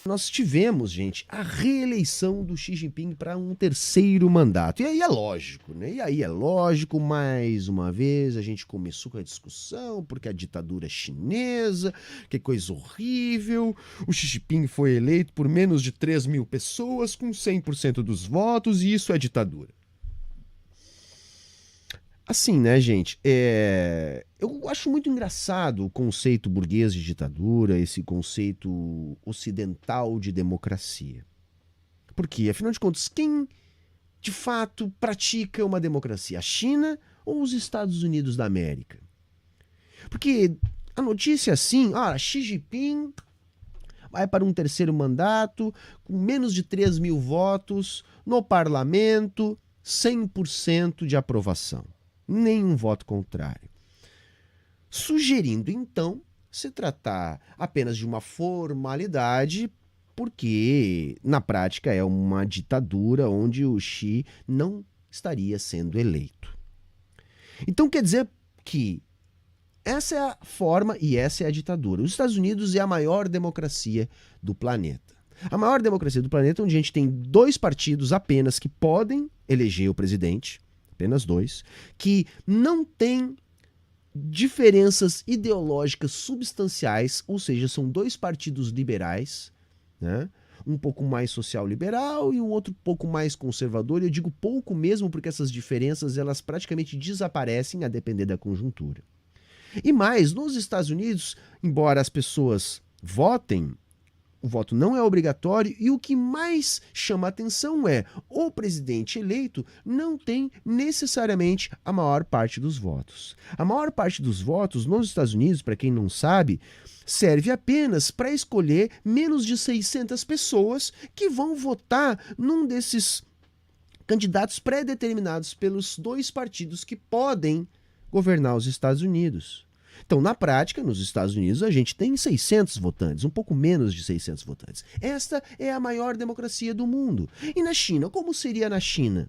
Nós tivemos, gente, a reeleição do Xi Jinping para um terceiro mandato. E aí é lógico, né? E aí é lógico, mais uma vez, a gente começou com a discussão, porque a ditadura é chinesa, que coisa horrível. O Xi Jinping foi eleito por menos de 3 mil pessoas, com 100% dos votos, e isso é ditadura. Assim, né, gente? Eu acho muito engraçado o conceito burguês de ditadura, esse conceito ocidental de democracia. Porque, afinal de contas, quem de fato pratica uma democracia? A China ou os Estados Unidos da América? Porque a notícia é assim, Xi Jinping vai para um terceiro mandato, com menos de 3 mil votos, no parlamento, 100% de aprovação. Nenhum voto contrário. Sugerindo, então, se tratar apenas de uma formalidade, porque na prática é uma ditadura onde o Xi não estaria sendo eleito. Então quer dizer que essa é a forma e essa é a ditadura. Os Estados Unidos é a maior democracia do planeta. A maior democracia do planeta, onde a gente tem 2 partidos apenas que podem eleger o presidente, apenas 2, que não tem diferenças ideológicas substanciais, ou seja, são 2 partidos liberais, né? Um pouco mais social-liberal e um outro pouco mais conservador. Eu digo pouco mesmo porque essas diferenças elas praticamente desaparecem a depender da conjuntura. E mais, nos Estados Unidos, embora as pessoas votem, o voto não é obrigatório e o que mais chama a atenção é o presidente eleito não tem necessariamente a maior parte dos votos. A maior parte dos votos nos Estados Unidos, para quem não sabe, serve apenas para escolher menos de 600 pessoas que vão votar num desses candidatos pré-determinados pelos 2 partidos que podem governar os Estados Unidos. Então, na prática, nos Estados Unidos, a gente tem 600 votantes, um pouco menos de 600 votantes. Esta é a maior democracia do mundo. E na China, como seria na China?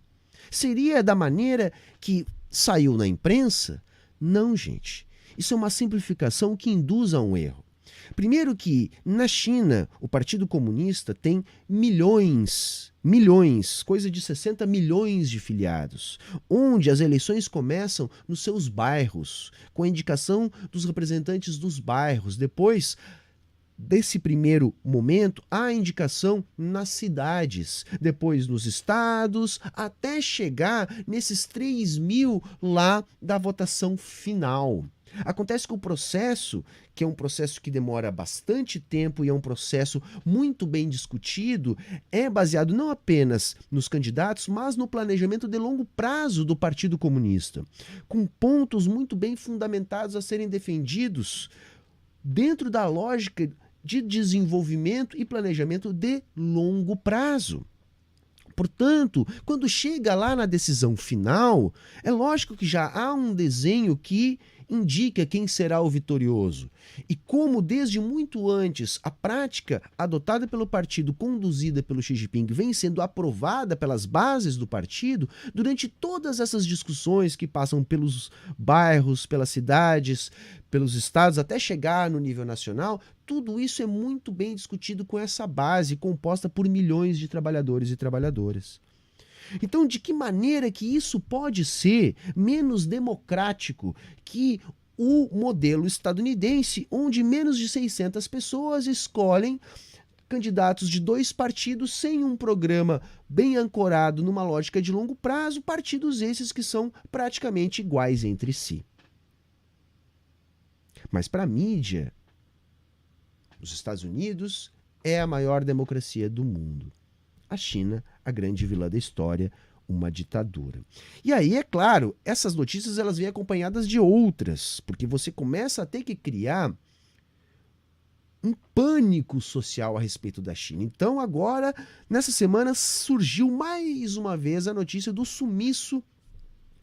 Seria da maneira que saiu na imprensa? Não, gente. Isso é uma simplificação que induz a um erro. Primeiro que, na China, o Partido Comunista tem milhões, coisa de 60 milhões de filiados, onde as eleições começam nos seus bairros, com a indicação dos representantes dos bairros. Depois desse primeiro momento, há indicação nas cidades, depois nos estados, até chegar nesses 3 mil lá da votação final. Acontece que o processo, que é um processo que demora bastante tempo e é um processo muito bem discutido, é baseado não apenas nos candidatos, mas no planejamento de longo prazo do Partido Comunista, com pontos muito bem fundamentados a serem defendidos dentro da lógica de desenvolvimento e planejamento de longo prazo. Portanto, quando chega lá na decisão final, é lógico que já há um desenho que indica quem será o vitorioso. E como desde muito antes a prática adotada pelo partido, conduzida pelo Xi Jinping, vem sendo aprovada pelas bases do partido, durante todas essas discussões que passam pelos bairros, pelas cidades, pelos estados, até chegar no nível nacional, tudo isso é muito bem discutido com essa base composta por milhões de trabalhadores e trabalhadoras. Então, de que maneira que isso pode ser menos democrático que o modelo estadunidense, onde menos de 600 pessoas escolhem candidatos de 2 partidos sem um programa bem ancorado numa lógica de longo prazo, partidos esses que são praticamente iguais entre si. Mas para a mídia, os Estados Unidos é a maior democracia do mundo. A China, a grande vilã da história, uma ditadura. E aí, é claro, essas notícias elas vêm acompanhadas de outras, porque você começa a ter que criar um pânico social a respeito da China. Então, agora, nessa semana, surgiu mais uma vez a notícia do sumiço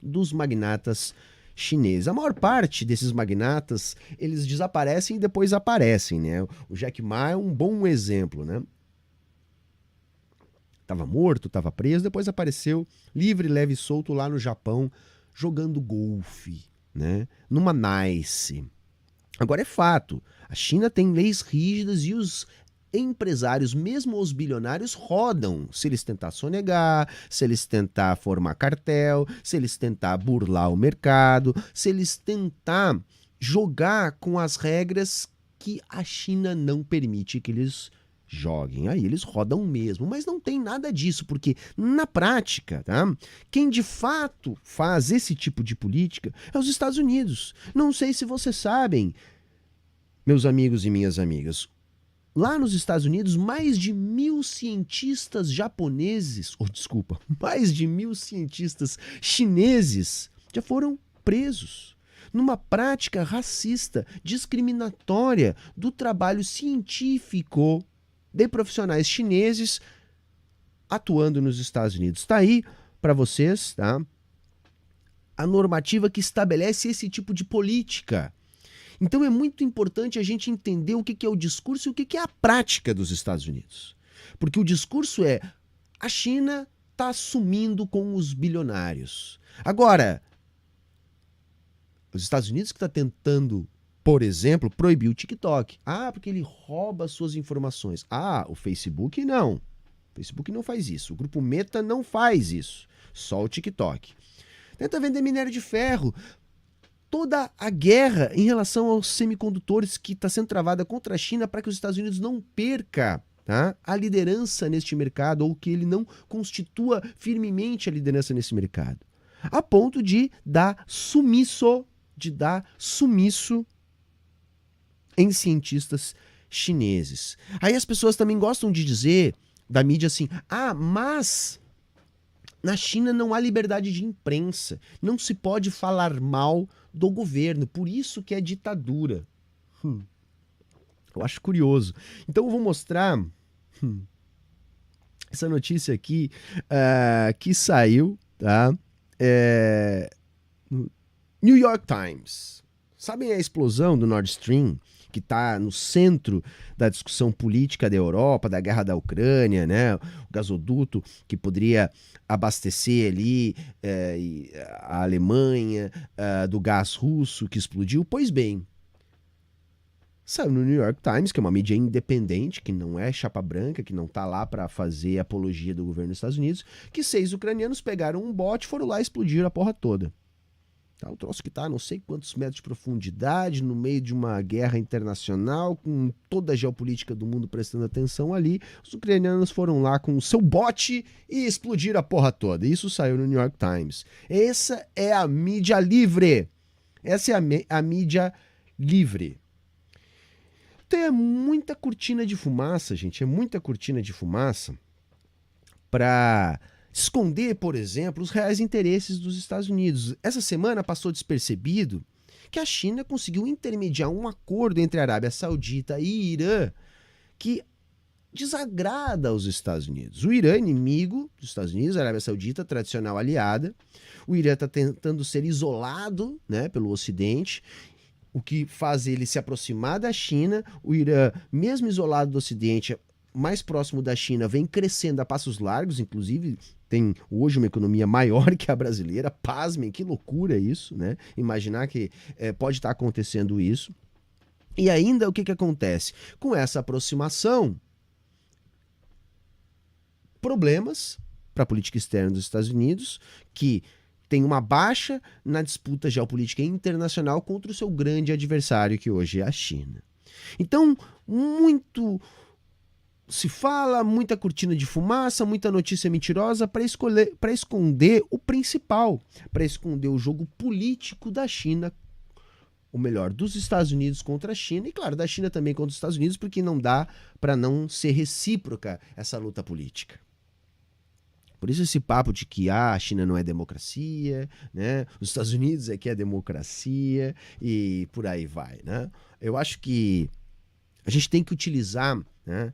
dos magnatas chineses. A maior parte desses magnatas, eles desaparecem e depois aparecem, né? O Jack Ma é um bom exemplo, né? Estava morto, estava preso, depois apareceu livre, leve e solto lá no Japão, jogando golfe, né? Numa nice. Agora é fato, a China tem leis rígidas e os empresários, mesmo os bilionários, rodam se eles tentar sonegar, se eles tentar formar cartel, se eles tentar burlar o mercado, se eles tentar jogar com as regras que a China não permite que eles joguem. Aí eles rodam mesmo, mas não tem nada disso, porque na prática, tá? Quem de fato faz esse tipo de política é os Estados Unidos. Não sei se vocês sabem, meus amigos e minhas amigas, lá nos Estados Unidos, mais de 1.000 cientistas japoneses, mais de 1.000 cientistas chineses já foram presos numa prática racista, discriminatória do trabalho científico de profissionais chineses atuando nos Estados Unidos. Está aí para vocês, tá? A normativa que estabelece esse tipo de política. Então é muito importante a gente entender o que é o discurso e o que é a prática dos Estados Unidos. Porque o discurso é: a China está sumindo com os bilionários. Agora, os Estados Unidos que está tentando, por exemplo, proibir o TikTok. Ah, porque ele rouba suas informações. Ah, o Facebook não. O Facebook não faz isso. O grupo Meta não faz isso. Só o TikTok. Tenta vender minério de ferro. Toda a guerra em relação aos semicondutores que está sendo travada contra a China para que os Estados Unidos não perca, tá, a liderança neste mercado, ou que ele não constitua firmemente a liderança nesse mercado. A ponto de dar sumiço em cientistas chineses. Aí as pessoas também gostam de dizer, da mídia assim, mas na China não há liberdade de imprensa, não se pode falar mal do governo, por isso que é ditadura. Eu acho curioso. Então eu vou mostrar essa notícia aqui que saiu, tá? No New York Times. Sabem a explosão do Nord Stream, que está no centro da discussão política da Europa, da guerra da Ucrânia, né? O gasoduto que poderia abastecer ali a Alemanha do gás russo que explodiu? Pois bem, saiu no New York Times, que é uma mídia independente, que não é chapa branca, que não está lá para fazer apologia do governo dos Estados Unidos, que 6 ucranianos pegaram um bote e foram lá e explodiram a porra toda. Tá, o troço que está a não sei quantos metros de profundidade, no meio de uma guerra internacional, com toda a geopolítica do mundo prestando atenção ali, os ucranianos foram lá com o seu bote e explodiram a porra toda. Isso saiu no New York Times. Essa é a mídia livre. Essa é a mídia livre. Tem muita cortina de fumaça, gente, é muita cortina de fumaça para esconder, por exemplo, os reais interesses dos Estados Unidos. Essa semana passou despercebido que a China conseguiu intermediar um acordo entre a Arábia Saudita e Irã que desagrada aos Estados Unidos. O Irã, inimigo dos Estados Unidos, a Arábia Saudita, tradicional aliada. O Irã está tentando ser isolado, né, pelo Ocidente, o que faz ele se aproximar da China. O Irã, mesmo isolado do Ocidente, mais próximo da China, vem crescendo a passos largos, inclusive tem hoje uma economia maior que a brasileira. Pasmem, que loucura isso, né? Imaginar que pode estar acontecendo isso. E ainda o que acontece? Com essa aproximação, problemas para a política externa dos Estados Unidos, que tem uma baixa na disputa geopolítica internacional contra o seu grande adversário, que hoje é a China. Então, muito se fala, muita cortina de fumaça, muita notícia mentirosa para esconder o principal, para esconder o jogo político da China, ou melhor, dos Estados Unidos contra a China, e claro, da China também contra os Estados Unidos, porque não dá para não ser recíproca essa luta política. Por isso esse papo de que a China não é democracia, né? Os Estados Unidos é que é democracia e por aí vai, né? Eu acho que a gente tem que utilizar, né,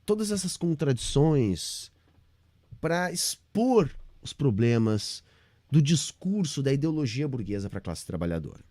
todas essas contradições para expor os problemas do discurso da ideologia burguesa para a classe trabalhadora.